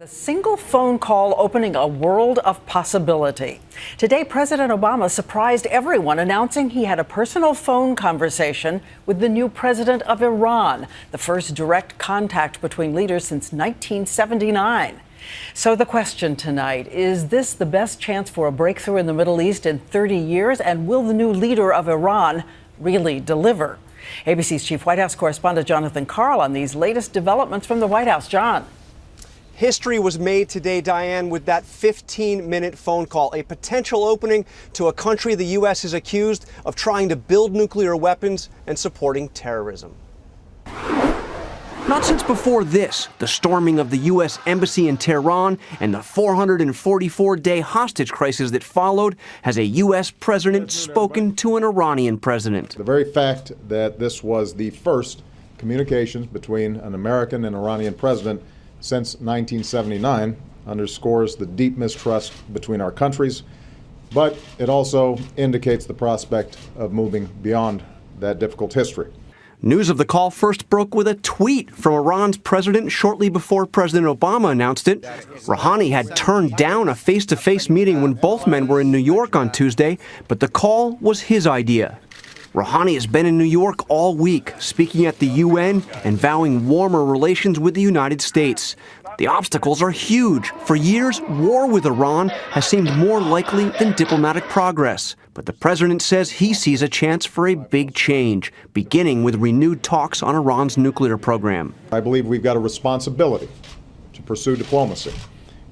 A single phone call opening a world of possibility. Today, President Obama surprised everyone, announcing he had a personal phone conversation with the new president of Iran, the first direct contact between leaders since 1979. So the question tonight, is this the best chance for a breakthrough in the Middle East in 30 years? And will the new leader of Iran really deliver? ABC's chief White House correspondent Jonathan Karl on these latest developments from the White House. John. History was made today, Diane, with that 15-minute phone call, a potential opening to a country the U.S. is accused of trying to build nuclear weapons and supporting terrorism. Not since before this, the storming of the U.S. Embassy in Tehran and the 444-day hostage crisis that followed, has a U.S. president spoken to an Iranian president. The very fact that this was the first communications between an American and Iranian president since 1979 underscores the deep mistrust between our countries, but it also indicates the prospect of moving beyond that difficult history. News of the call first broke with a tweet from Iran's president shortly before President Obama announced it. Rouhani had turned down a face-to-face meeting when both men were in New York on Tuesday, but the call was his idea. Rouhani has been in New York all week, speaking at the UN and vowing warmer relations with the United States. The obstacles are huge. For years, war with Iran has seemed more likely than diplomatic progress. But the president says he sees a chance for a big change, beginning with renewed talks on Iran's nuclear program. I believe we've got a responsibility to pursue diplomacy,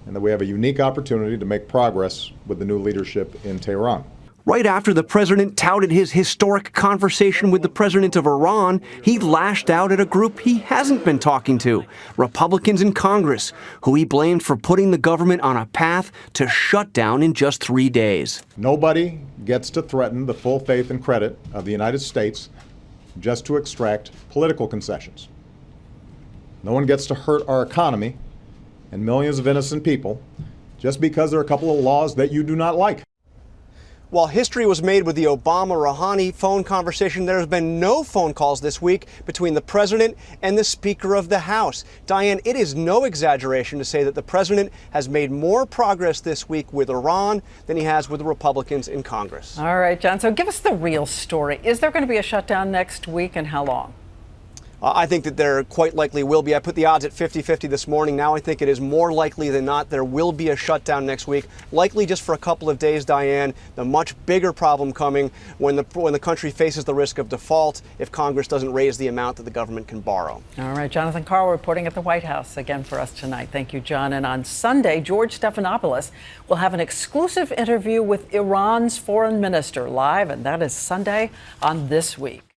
and that we have a unique opportunity to make progress with the new leadership in Tehran. Right after the president touted his historic conversation with the president of Iran, he lashed out at a group he hasn't been talking to, Republicans in Congress, who he blamed for putting the government on a path to shut down in just 3 days. Nobody gets to threaten the full faith and credit of the United States just to extract political concessions. No one gets to hurt our economy and millions of innocent people just because there are a couple of laws that you do not like. While history was made with the Obama-Rouhani phone conversation, there has been no phone calls this week between the president and the Speaker of the House. Diane, it is no exaggeration to say that the president has made more progress this week with Iran than he has with the Republicans in Congress. All right, John, so give us the real story. Is there going to be a shutdown next week, and how long? I think that there quite likely will be. I put the odds at 50-50 this morning. Now I think it is more likely than not there will be a shutdown next week, likely just for a couple of days, Diane. The much bigger problem coming when the country faces the risk of default if Congress doesn't raise the amount that the government can borrow. All right, Jonathan Karl reporting at the White House again for us tonight. Thank you, John. And on Sunday, George Stephanopoulos will have an exclusive interview with Iran's foreign minister live, and that is Sunday on This Week.